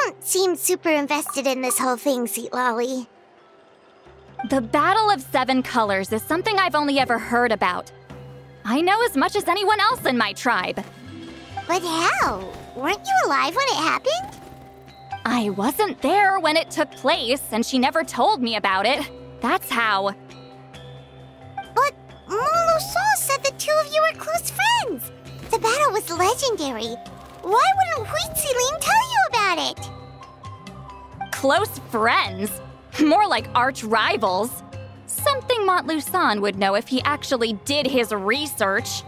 don't seem super invested in this whole thing, Sweet Lolly. The Battle of Seven Colors is something I've only ever heard about. I know as much as anyone else in my tribe. But how? Weren't you alive when it happened? I wasn't there when it took place, and she never told me about it. That's how. But Molo Sol said the two of you were close friends. The battle was legendary. Why wouldn't Huitziling tell you about it? Close friends? More like arch rivals. Something Montluçon would know if he actually did his research.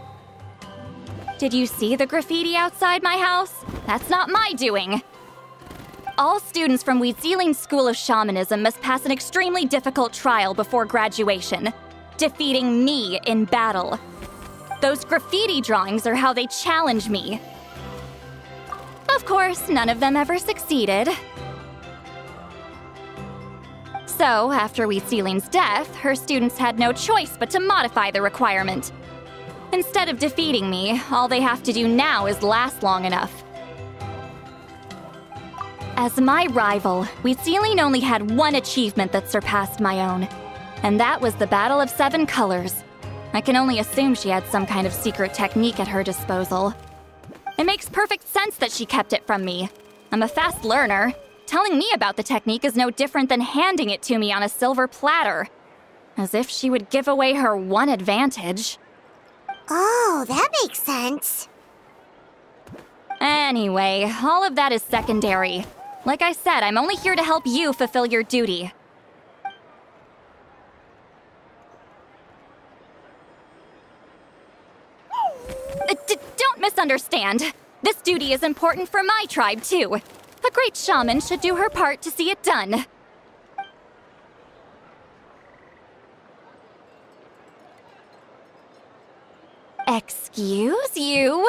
Did you see the graffiti outside my house? That's not my doing. All students from Huitziling's School of Shamanism must pass an extremely difficult trial before graduation, defeating me in battle. Those graffiti drawings are how they challenge me. Of course, none of them ever succeeded. So, after Huitziling's death, her students had no choice but to modify the requirement. Instead of defeating me, all they have to do now is last long enough. As my rival, Huitziling only had one achievement that surpassed my own, and that was the Battle of Seven Colors. I can only assume she had some kind of secret technique at her disposal. It makes perfect sense that she kept it from me. I'm a fast learner. Telling me about the technique is no different than handing it to me on a silver platter. As if she would give away her one advantage. Oh, that makes sense. Anyway, all of that is secondary. Like I said, I'm only here to help you fulfill your duty. Don't misunderstand. This duty is important for my tribe, too. A great shaman should do her part to see it done. Excuse you?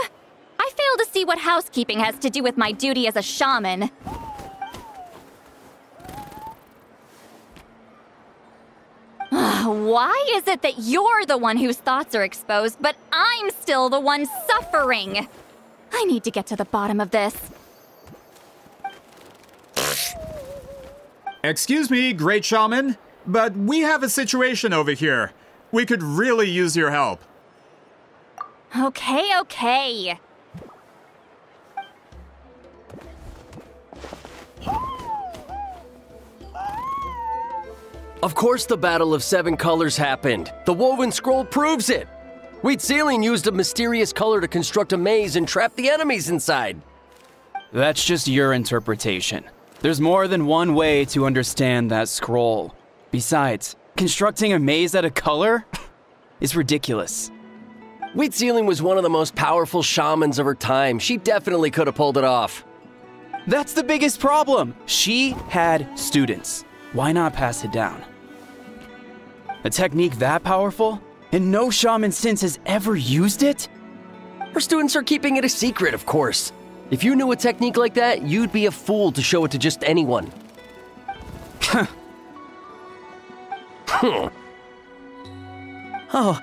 I fail to see what housekeeping has to do with my duty as a shaman. Why is it that you're the one whose thoughts are exposed, but I'm still the one suffering? I need to get to the bottom of this. Excuse me, great shaman, but we have a situation over here. We could really use your help. Okay. Of course the Battle of Seven Colors happened. The woven scroll proves it. Huitziling used a mysterious color to construct a maze and trap the enemies inside. That's just your interpretation. There's more than one way to understand that scroll. Besides, constructing a maze out of color is ridiculous. Huitziling was one of the most powerful shamans of her time. She definitely could have pulled it off. That's the biggest problem. She had students. Why not pass it down? A technique that powerful? And no shaman since has ever used it? Her students are keeping it a secret, of course. If you knew a technique like that, you'd be a fool to show it to just anyone. Oh,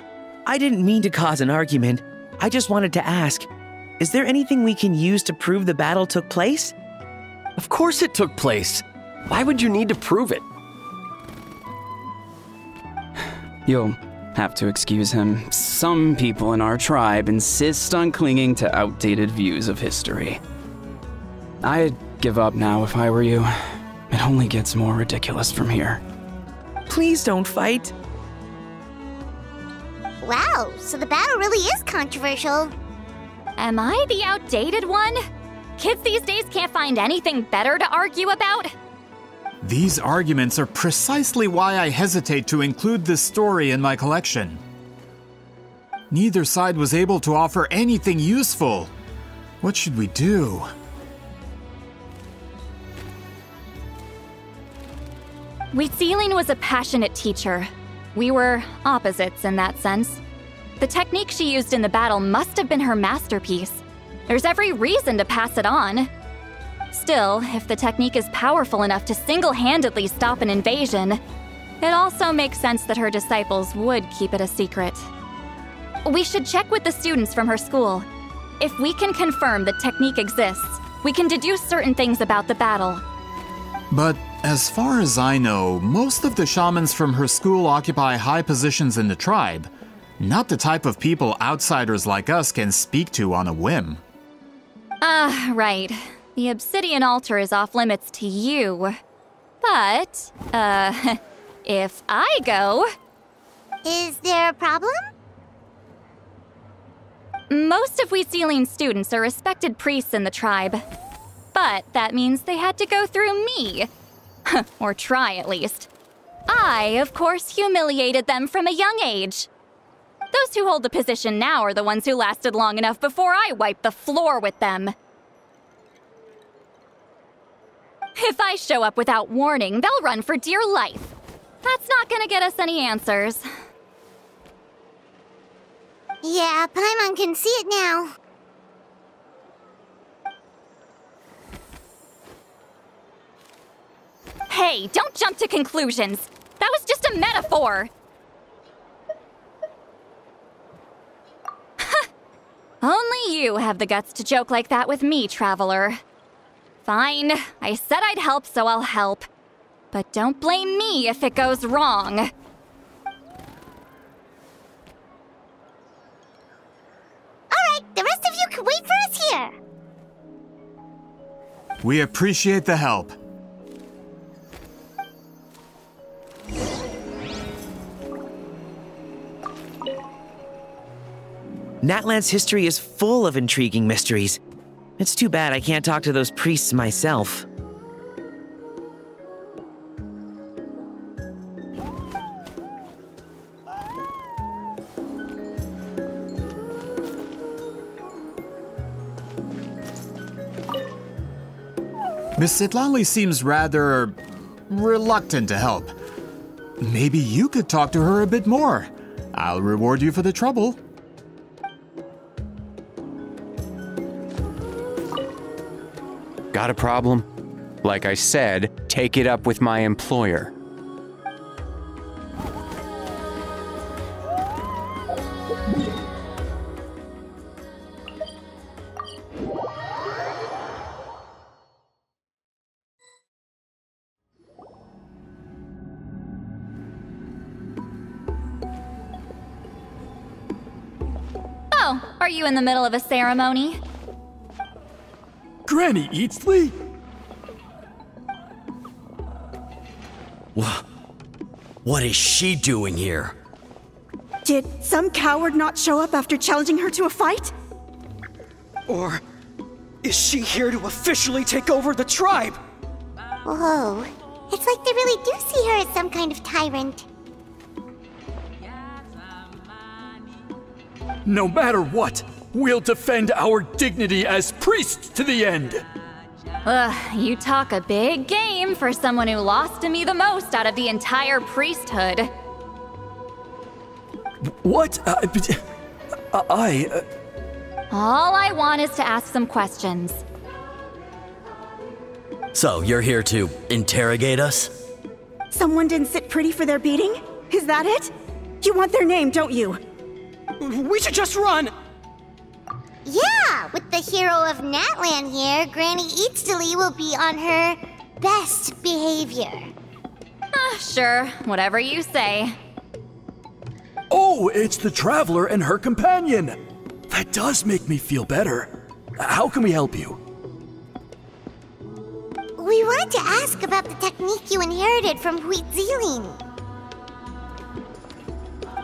I didn't mean to cause an argument. I just wanted to ask, is there anything we can use to prove the battle took place? Of course it took place. Why would you need to prove it? You'll have to excuse him. Some people in our tribe insist on clinging to outdated views of history. I'd give up now if I were you. It only gets more ridiculous from here. Please don't fight. Wow, so the battle really is controversial. Am I the outdated one? Kids these days can't find anything better to argue about? These arguments are precisely why I hesitate to include this story in my collection. Neither side was able to offer anything useful. What should we do? Huitziling was a passionate teacher. We were opposites in that sense. The technique she used in the battle must have been her masterpiece. There's every reason to pass it on. Still, if the technique is powerful enough to single-handedly stop an invasion, it also makes sense that her disciples would keep it a secret. We should check with the students from her school. If we can confirm the technique exists, we can deduce certain things about the battle. But as far as I know, most of the shamans from her school occupy high positions in the tribe. Not the type of people outsiders like us can speak to on a whim. Right. The obsidian altar is off limits to you. But, if I go... Is there a problem? Most of Wheatsealing students are respected priests in the tribe. But that means they had to go through me. Or try, at least. I, of course, humiliated them from a young age. Those who hold the position now are the ones who lasted long enough before I wiped the floor with them. If I show up without warning, they'll run for dear life. That's not gonna get us any answers. Yeah, Paimon can see it now. Hey, don't jump to conclusions. That was just a metaphor. Only you have the guts to joke like that with me, Traveler. Fine, I said I'd help, so I'll help. But don't blame me if it goes wrong. Alright, the rest of you can wait for us here. We appreciate the help. Natlan's history is full of intriguing mysteries. It's too bad I can't talk to those priests myself. Miss Itlali seems rather reluctant to help. Maybe you could talk to her a bit more. I'll reward you for the trouble. Got a problem? Like I said, take it up with my employer. Oh, are you in the middle of a ceremony? Granny Eatsley? What is she doing here? Did some coward not show up after challenging her to a fight? Or is she here to officially take over the tribe? Whoa, it's like they really do see her as some kind of tyrant. No matter what, we'll defend our dignity as priests to the end. Ugh, you talk a big game for someone who lost to me the most out of the entire priesthood. What? All I want is to ask some questions. So, you're here to interrogate us? Someone didn't sit pretty for their beating? Is that it? You want their name, don't you? We should just run! Yeah, with the hero of Natlan here, Granny Eatsley will be on her best behavior. Sure, whatever you say. Oh, it's the Traveler and her companion! That does make me feel better. How can we help you? We wanted to ask about the technique you inherited from Wheatsealing.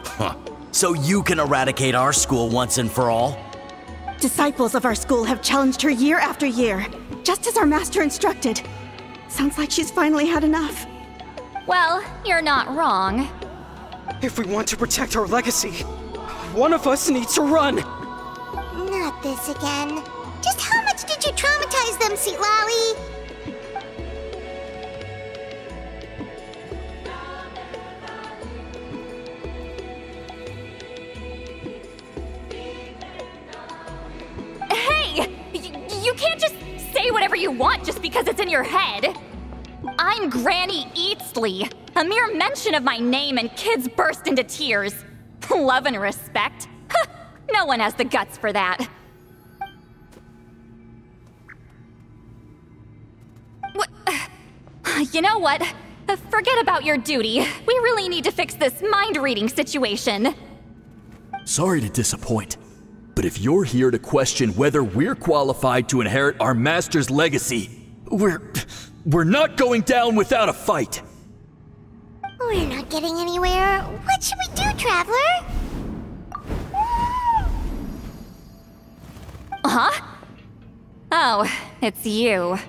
Huh. So you can eradicate our school once and for all? Disciples of our school have challenged her year after year, just as our master instructed. Sounds like she's finally had enough. Well, you're not wrong. If we want to protect our legacy, one of us needs to run! Not this again. Just how much did you traumatize them, Seatlali? You can't just say whatever you want just because it's in your head. I'm Granny Eatsley. A mere mention of my name and kids burst into tears. Love and respect? No one has the guts for that. You know what? Forget about your duty. We really need to fix this mind-reading situation. Sorry to disappoint, but if you're here to question whether we're qualified to inherit our master's legacy, we're not going down without a fight. We're not getting anywhere. What should we do, Traveler? Huh? Oh, it's you.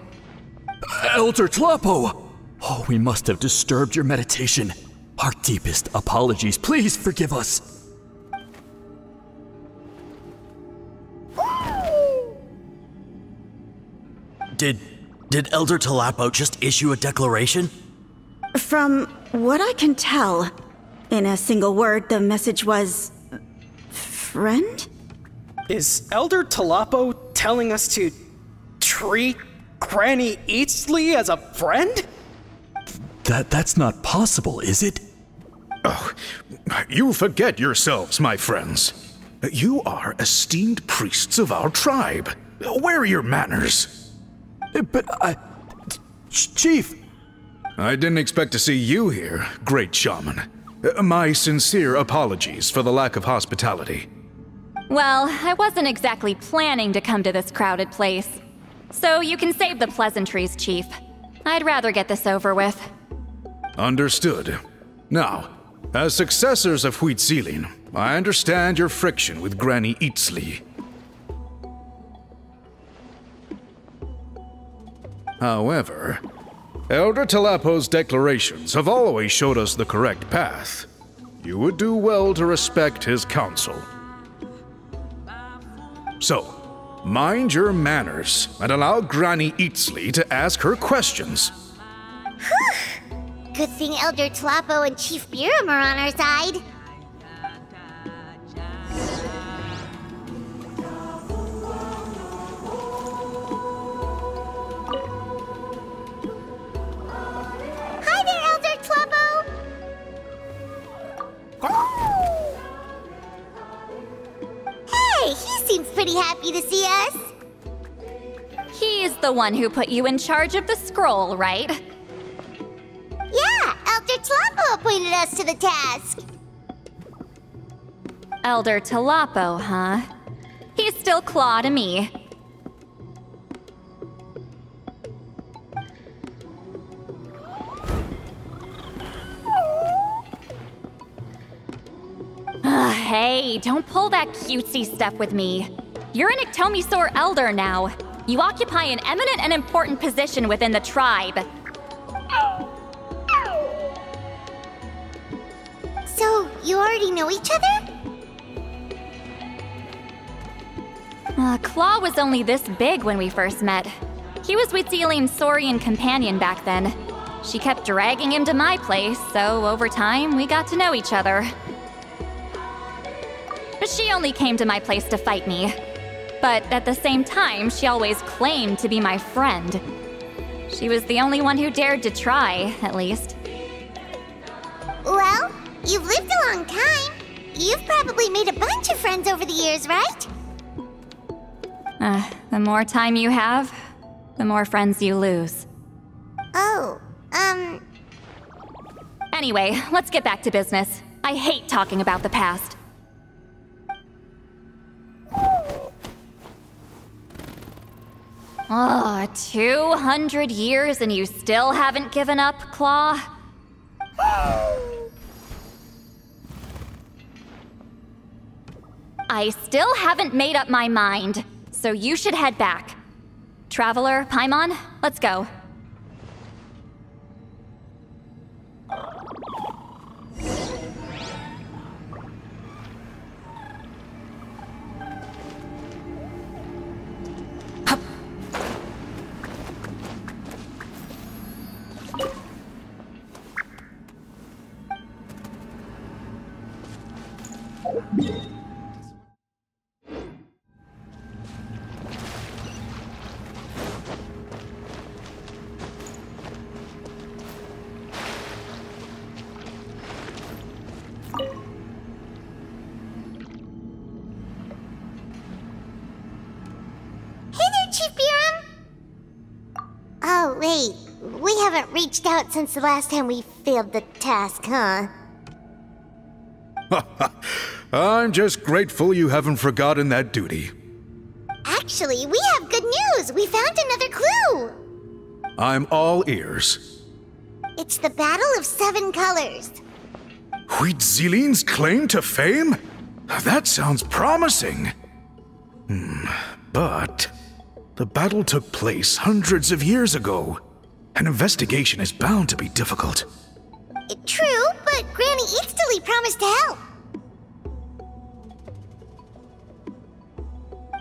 Elder Tlapo! Oh, we must have disturbed your meditation. Our deepest apologies. Please forgive us. Did Elder Tlapo just issue a declaration? From what I can tell, in a single word, the message was... friend? Is Elder Tlapo telling us to treat Granny Eatsley as a friend? That's not possible, is it? Oh, you forget yourselves, my friends. You are esteemed priests of our tribe. Where are your manners? But Chief... I didn't expect to see you here, great shaman. My sincere apologies for the lack of hospitality. Well, I wasn't exactly planning to come to this crowded place. So you can save the pleasantries, Chief. I'd rather get this over with. Understood. Now, as successors of Huitzilin, I understand your friction with Granny Eatsley. However, Elder Tlapo's declarations have always showed us the correct path. You would do well to respect his counsel. So, mind your manners and allow Granny Eatsley to ask her questions. Good thing Elder Tlapo and Chief Biram are on our side. Hi there, Elder Tlapo! Hey, he seems pretty happy to see us. He's the one who put you in charge of the scroll, right? Yeah, Elder Tlapo appointed us to the task. Elder Tlapo, huh? He's still Claw to me. Hey, don't pull that cutesy stuff with me. You're an Iktomi-Sor Elder now. You occupy an eminent and important position within the tribe. So, you already know each other? Claw was only this big when we first met. He was with Celine's Saurian companion back then. She kept dragging him to my place, so over time, we got to know each other. She only came to my place to fight me. But at the same time, she always claimed to be my friend. She was the only one who dared to try, at least. Well, you've lived a long time. You've probably made a bunch of friends over the years, right? The more time you have, the more friends you lose. Oh, Anyway, let's get back to business. I hate talking about the past. 200 years and you still haven't given up, Claw? I still haven't made up my mind, so you should head back. Traveler, Paimon, let's go. We haven't reached out since the last time we failed the task, huh? I'm just grateful you haven't forgotten that duty. Actually, we have good news! We found another clue! I'm all ears. It's the Battle of 7 Colors. Huitzilin's claim to fame? That sounds promising. But the battle took place hundreds of years ago. An investigation is bound to be difficult. True, but Granny Eatsterly promised to help.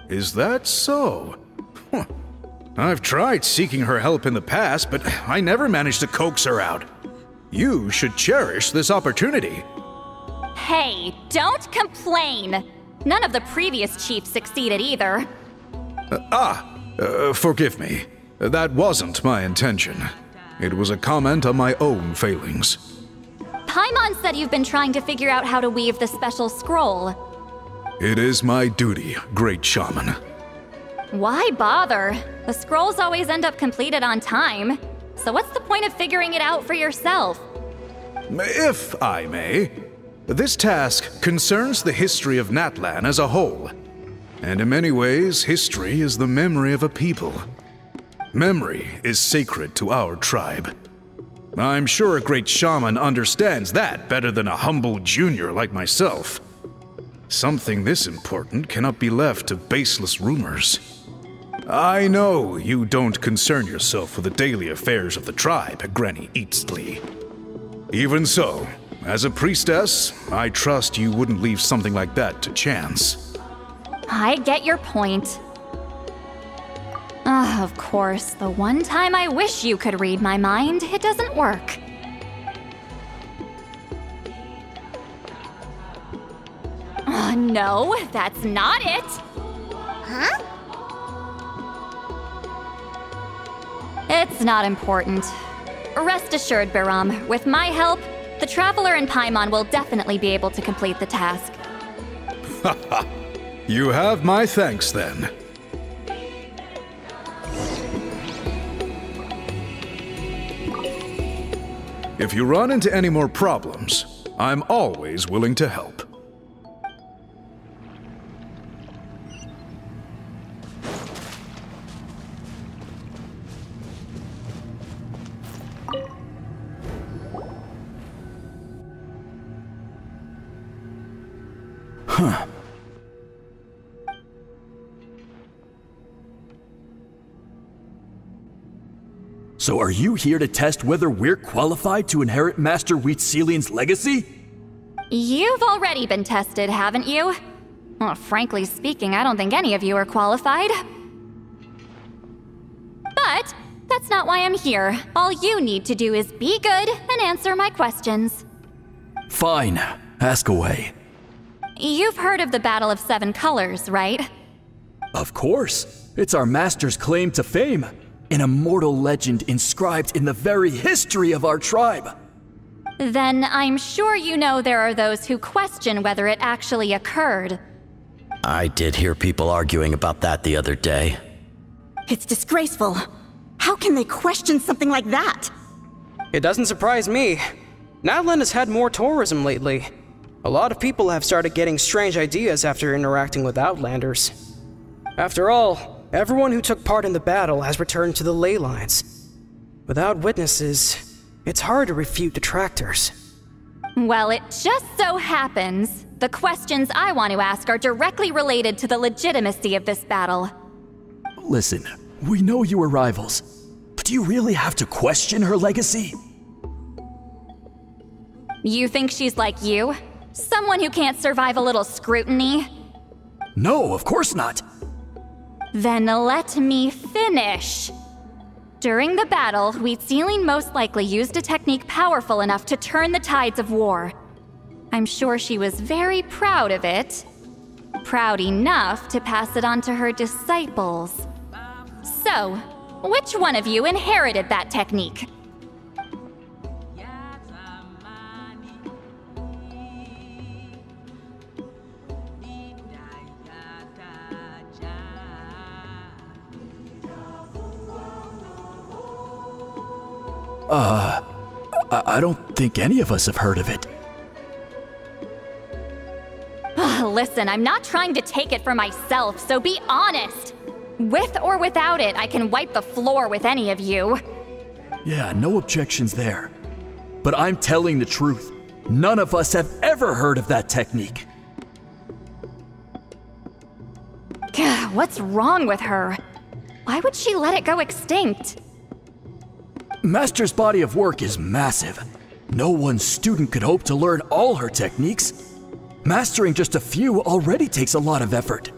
Is that so? Huh. I've tried seeking her help in the past, but I never managed to coax her out. You should cherish this opportunity. Hey, don't complain! None of the previous chiefs succeeded either. Forgive me. That wasn't my intention. It was a comment on my own failings. Paimon said you've been trying to figure out how to weave the special scroll. It is my duty, great shaman. Why bother? The scrolls always end up completed on time. So what's the point of figuring it out for yourself? If I may, this task concerns the history of Natlan as a whole. And in many ways, history is the memory of a people. Memory is sacred to our tribe. I'm sure a great shaman understands that better than a humble junior like myself. Something this important cannot be left to baseless rumors. I know you don't concern yourself with the daily affairs of the tribe, Granny Eatsterly. Even so, as a priestess, I trust you wouldn't leave something like that to chance. I get your point. Of course, the one time I wish you could read my mind, it doesn't work. No, that's not it! Huh? It's not important. Rest assured, Biram, with my help, the Traveler and Paimon will definitely be able to complete the task. You have my thanks, then. If you run into any more problems, I'm always willing to help. Huh. So are you here to test whether we're qualified to inherit Master Huitzilin's legacy? You've already been tested, haven't you? Well, frankly speaking, I don't think any of you are qualified. But that's not why I'm here. All you need to do is be good and answer my questions. Fine. Ask away. You've heard of the Battle of 7 Colors, right? Of course. It's our master's claim to fame. An immortal legend inscribed in the very history of our tribe. Then I'm sure you know there are those who question whether it actually occurred. I did hear people arguing about that the other day. It's disgraceful. How can they question something like that? It doesn't surprise me. Natlan has had more tourism lately. A lot of people have started getting strange ideas after interacting with Outlanders. After all, everyone who took part in the battle has returned to the ley lines. Without witnesses, it's hard to refute detractors. Well, it just so happens the questions I want to ask are directly related to the legitimacy of this battle. Listen, we know you were rivals, but do you really have to question her legacy? You think she's like you? Someone who can't survive a little scrutiny? No, of course not. Then let me finish. During the battle, Huitzilin most likely used a technique powerful enough to turn the tides of war. I'm sure she was very proud of it. Proud enough to pass it on to her disciples. So, which one of you inherited that technique? I don't think any of us have heard of it. Listen, I'm not trying to take it for myself, so be honest. With or without it, I can wipe the floor with any of you. Yeah, no objections there. But I'm telling the truth. None of us have ever heard of that technique. Gah, what's wrong with her? Why would she let it go extinct? Master's body of work is massive. No one student could hope to learn all her techniques. Mastering just a few already takes a lot of effort.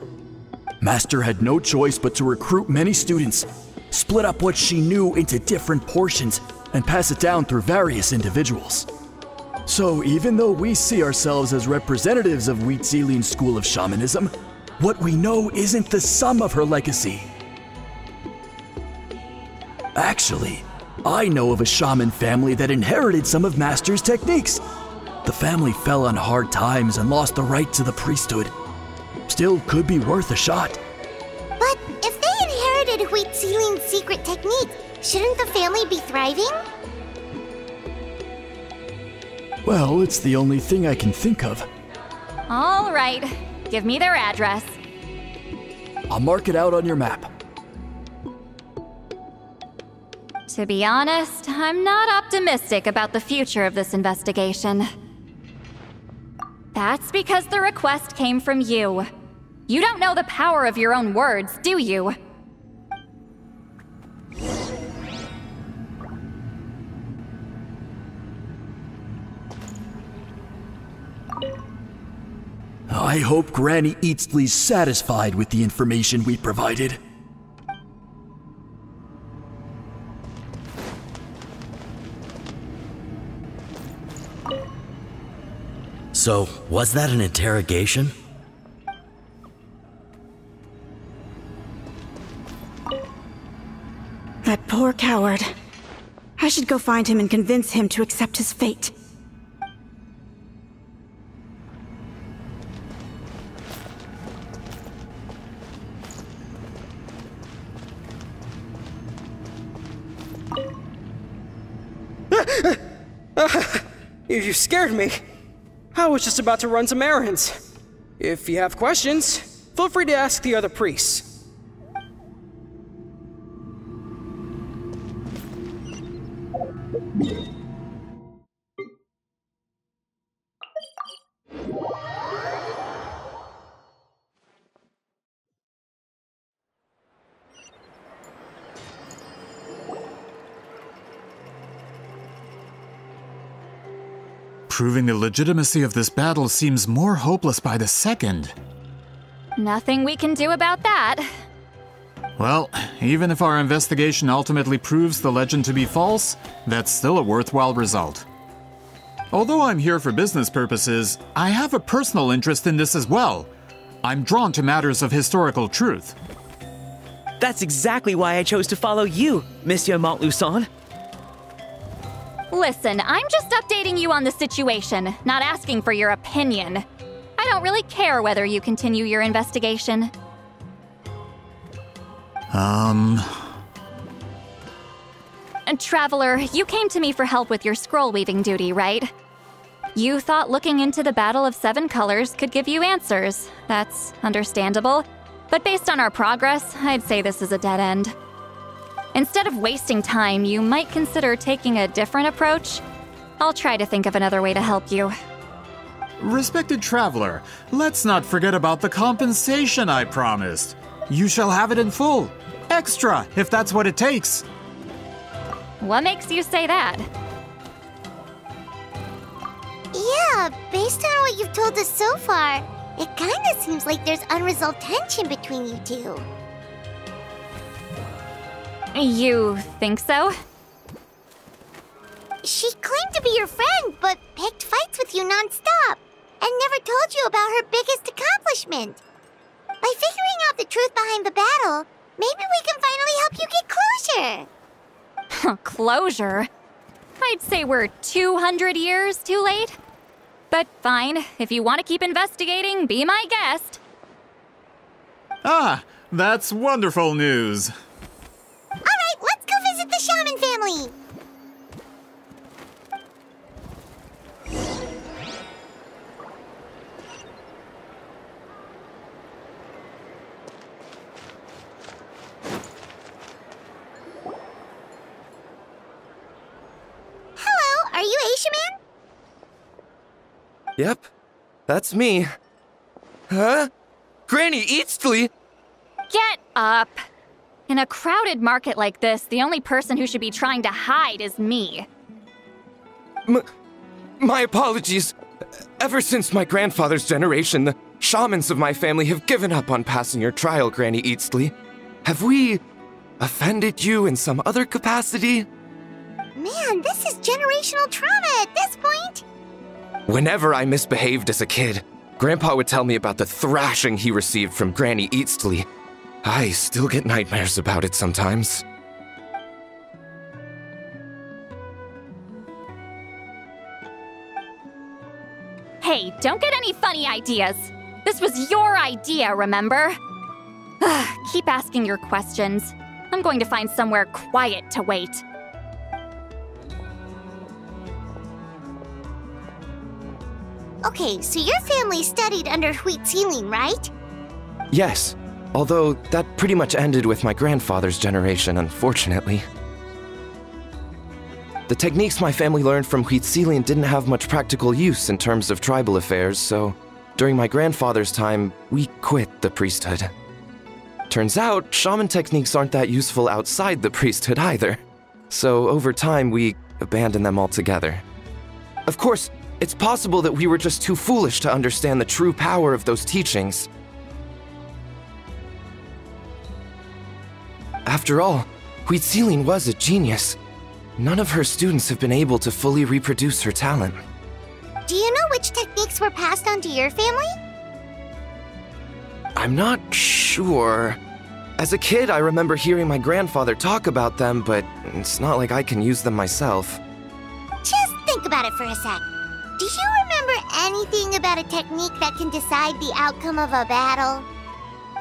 Master had no choice but to recruit many students, split up what she knew into different portions, and pass it down through various individuals. So even though we see ourselves as representatives of Wheat Zealin's school of shamanism, what we know isn't the sum of her legacy. Actually, I know of a shaman family that inherited some of Master's techniques. The family fell on hard times and lost the right to the priesthood. Still could be worth a shot. But if they inherited Wheat Zealin's secret techniques, shouldn't the family be thriving? Well, it's the only thing I can think of. All right, give me their address. I'll mark it out on your map. To be honest, I'm not optimistic about the future of this investigation. That's because the request came from you. You don't know the power of your own words, do you? I hope Granny Eatsley's satisfied with the information we provided. So, was that an interrogation? That poor coward. I should go find him and convince him to accept his fate. You scared me. I was just about to run some errands. If you have questions, feel free to ask the other priests. Proving the legitimacy of this battle seems more hopeless by the second. Nothing we can do about that. Well, even if our investigation ultimately proves the legend to be false, that's still a worthwhile result. Although I'm here for business purposes, I have a personal interest in this as well. I'm drawn to matters of historical truth. That's exactly why I chose to follow you, Monsieur Montluçon. Listen, I'm just updating you on the situation, not asking for your opinion. I don't really care whether you continue your investigation. And Traveler, you came to me for help with your scroll weaving duty, right? You thought looking into the Battle of Seven Colors could give you answers. That's understandable. But based on our progress, I'd say this is a dead end. Instead of wasting time, you might consider taking a different approach. I'll try to think of another way to help you. Respected Traveler, let's not forget about the compensation I promised. You shall have it in full. Extra, if that's what it takes. What makes you say that? Yeah, based on what you've told us so far, it kinda seems like there's unresolved tension between you two. You think so? She claimed to be your friend, but picked fights with you non-stop, and never told you about her biggest accomplishment. By figuring out the truth behind the battle, maybe we can finally help you get closure. Closure? I'd say we're 200 years too late. But fine, if you want to keep investigating, be my guest. Ah, that's wonderful news. Alright, let's go visit the shaman family! Yep, that's me. Huh? Granny Eastly? Get up! In a crowded market like this, the only person who should be trying to hide is me. My apologies. Ever since my grandfather's generation, the shamans of my family have given up on passing your trial, Granny Eastly. Have we offended you in some other capacity? Man, this is generational trauma at this point. Whenever I misbehaved as a kid, Grandpa would tell me about the thrashing he received from Granny Eastly. I still get nightmares about it sometimes. Hey, don't get any funny ideas. This was your idea, remember? Keep asking your questions. I'm going to find somewhere quiet to wait. Okay, so your family studied under Huitzilin, right? Yes, although that pretty much ended with my grandfather's generation, unfortunately. The techniques my family learned from Huitzilin didn't have much practical use in terms of tribal affairs, so during my grandfather's time, we quit the priesthood. Turns out, shaman techniques aren't that useful outside the priesthood either. So over time, we abandoned them altogether. Of course, it's possible that we were just too foolish to understand the true power of those teachings. After all, Huitzilin was a genius. None of her students have been able to fully reproduce her talent. Do you know which techniques were passed on to your family? I'm not sure. As a kid, I remember hearing my grandfather talk about them, but it's not like I can use them myself. Just think about it for a sec. Do you remember anything about a technique that can decide the outcome of a battle?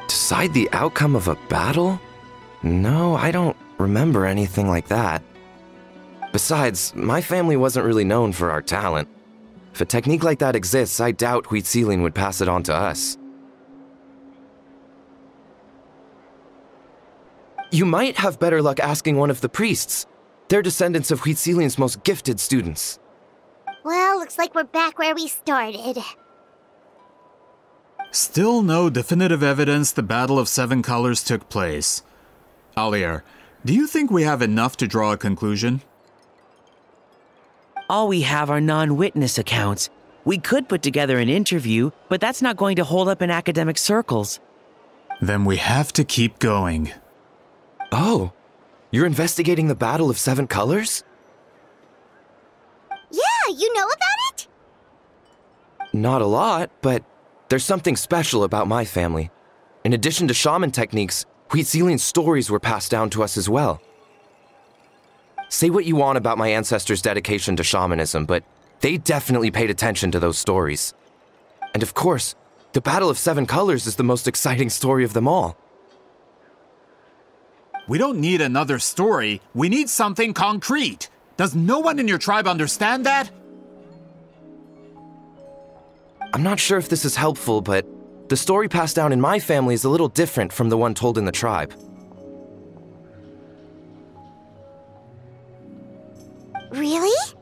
Decide the outcome of a battle? No, I don't remember anything like that. Besides, my family wasn't really known for our talent. If a technique like that exists, I doubt Huitzilin would pass it on to us. You might have better luck asking one of the priests. They're descendants of Huitzilin's most gifted students. Well, looks like we're back where we started. Still no definitive evidence the Battle of Seven Colors took place. Alier, do you think we have enough to draw a conclusion? All we have are non-witness accounts. We could put together an interview, but that's not going to hold up in academic circles. Then we have to keep going. Oh, you're investigating the Battle of Seven Colors? Yeah, you know about it? Not a lot, but there's something special about my family. In addition to shaman techniques, Huitzilin's stories were passed down to us as well. Say what you want about my ancestors' dedication to shamanism, but they definitely paid attention to those stories. And of course, the Battle of Seven Colors is the most exciting story of them all. We don't need another story. We need something concrete. Does no one in your tribe understand that? I'm not sure if this is helpful, but the story passed down in my family is a little different from the one told in the tribe. Really?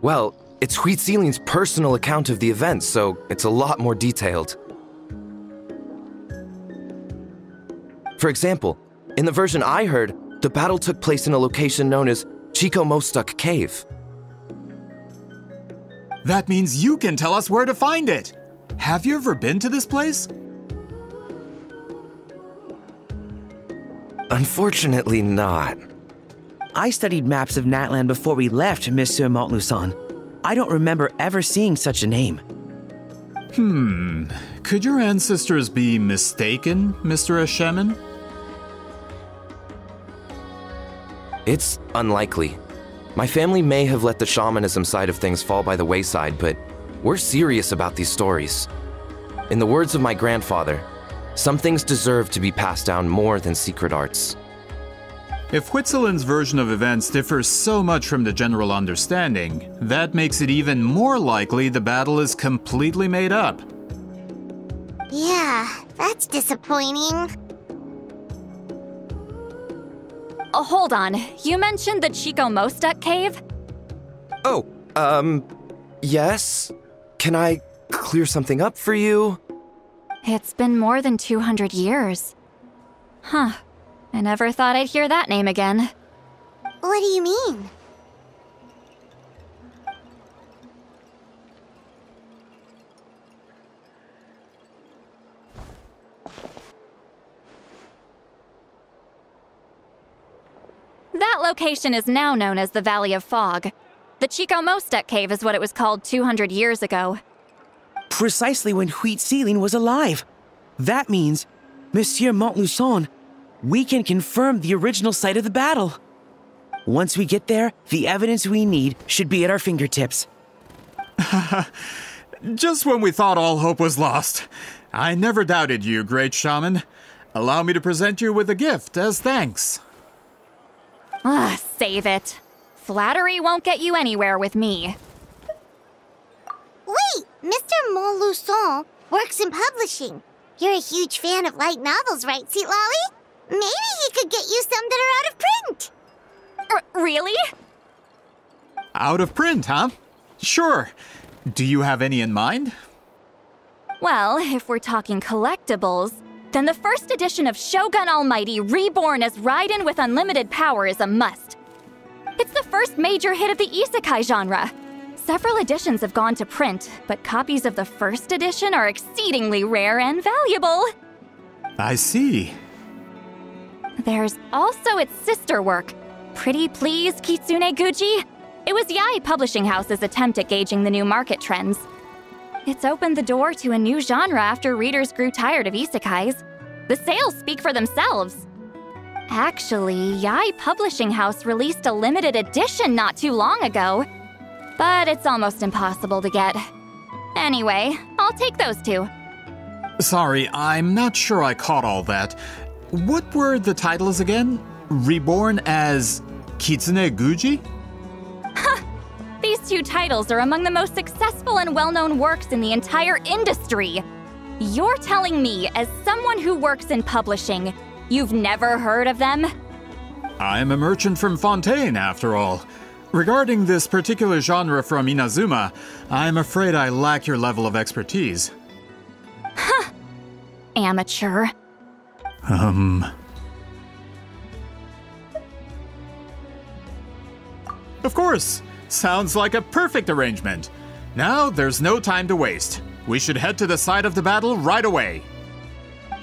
Well, it's Huitzilin's personal account of the event, so it's a lot more detailed. For example, in the version I heard, the battle took place in a location known as Chico Mostuk Cave. That means you can tell us where to find it. Have you ever been to this place? Unfortunately not. I studied maps of Natlan before we left, Monsieur Montluçon. I don't remember ever seeing such a name. Could your ancestors be mistaken, Mr. Eshemin? It's unlikely. My family may have let the shamanism side of things fall by the wayside, but we're serious about these stories. In the words of my grandfather, some things deserve to be passed down more than secret arts. If Huitzilin's version of events differs so much from the general understanding, that makes it even more likely the battle is completely made up. Yeah, that's disappointing. Oh, hold on. You mentioned the Chico Mostuk cave? Oh, Yes? Can I clear something up for you? It's been more than 200 years. Huh. I never thought I'd hear that name again. What do you mean? That location is now known as the Valley of Fog. The Chico Mostek Cave is what it was called 200 years ago. Precisely when Wheat Ceiling was alive. That means, Monsieur Montluçon, we can confirm the original site of the battle. Once we get there, the evidence we need should be at our fingertips. Just when we thought all hope was lost. I never doubted you, great shaman. Allow me to present you with a gift as thanks. Save it. Flattery won't get you anywhere with me. Wait, Mr. Montluçon works in publishing. You're a huge fan of light novels, right, Citlali? Maybe he could get you some that are out of print. Really? Out of print, huh? Sure. Do you have any in mind? Well, if we're talking collectibles, then the first edition of Shogun Almighty Reborn as Raiden with Unlimited Power is a must. It's the first major hit of the isekai genre. Several editions have gone to print, but copies of the first edition are exceedingly rare and valuable. I see. There's also its sister work, Pretty Please Kitsune Guji. It was Yae Publishing House's attempt at gauging the new market trends. It's opened the door to a new genre after readers grew tired of isekais. The sales speak for themselves. Actually, Yae Publishing House released a limited edition not too long ago, but it's almost impossible to get. Anyway, I'll take those two. Sorry, I'm not sure I caught all that. What were the titles again? Reborn as Kitsune Guji? These two titles are among the most successful and well-known works in the entire industry. You're telling me, as someone who works in publishing, you've never heard of them? I'm a merchant from Fontaine, after all. Regarding this particular genre from Inazuma, I'm afraid I lack your level of expertise. Amateur. Of course! Sounds like a perfect arrangement. Now, there's no time to waste. We should head to the site of the battle right away.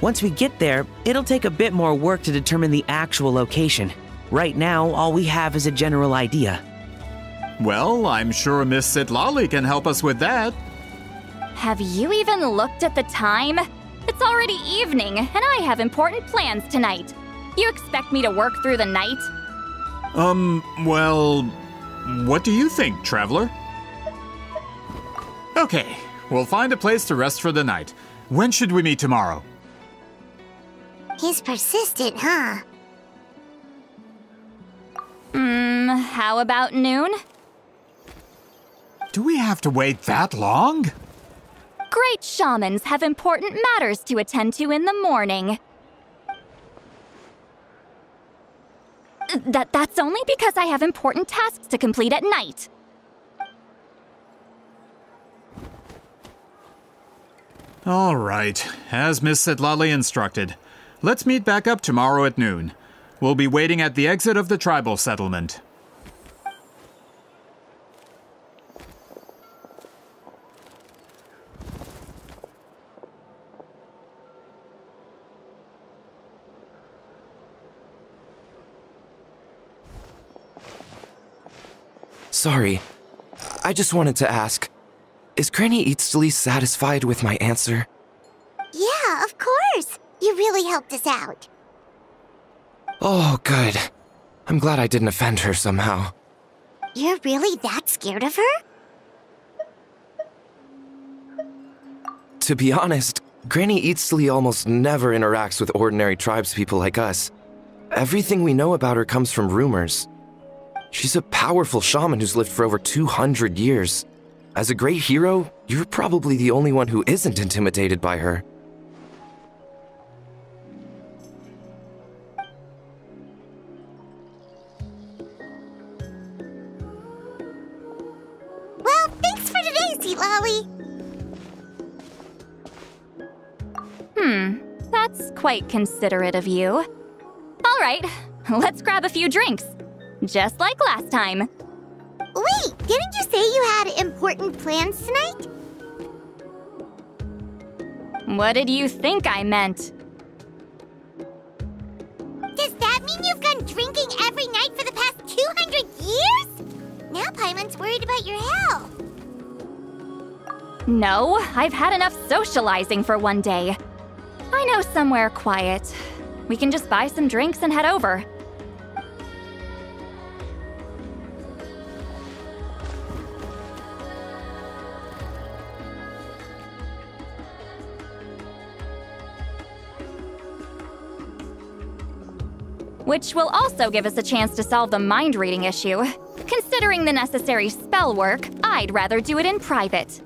Once we get there, it'll take a bit more work to determine the actual location. Right now, all we have is a general idea. Well, I'm sure Miss Citlali can help us with that. Have you even looked at the time? It's already evening, and I have important plans tonight. You expect me to work through the night? Well, what do you think, traveler? Okay, we'll find a place to rest for the night. When should we meet tomorrow? He's persistent, huh? How about noon? Do we have to wait that long? Great shamans have important matters to attend to in the morning. That's only because I have important tasks to complete at night. All right, as Miss Citlali instructed. Let's meet back up tomorrow at noon. We'll be waiting at the exit of the tribal settlement. Sorry, I just wanted to ask, is Granny Eatsley satisfied with my answer? Yeah, of course. You really helped us out. Oh, good. I'm glad I didn't offend her somehow. You're really that scared of her? To be honest, Granny Eatsley almost never interacts with ordinary tribespeople like us. Everything we know about her comes from rumors. She's a powerful shaman who's lived for over 200 years. As a great hero, you're probably the only one who isn't intimidated by her. Well, thanks for today. Sweet Lolly. That's quite considerate of you. All right, let's grab a few drinks. Just like last time. Wait, didn't you say you had important plans tonight? What did you think I meant? Does that mean you've gone drinking every night for the past 200 years? Now Paimon's worried about your health. No, I've had enough socializing for one day. I know somewhere quiet. We can just buy some drinks and head over. Which will also give us a chance to solve the mind reading issue. Considering the necessary spell work, I'd rather do it in private.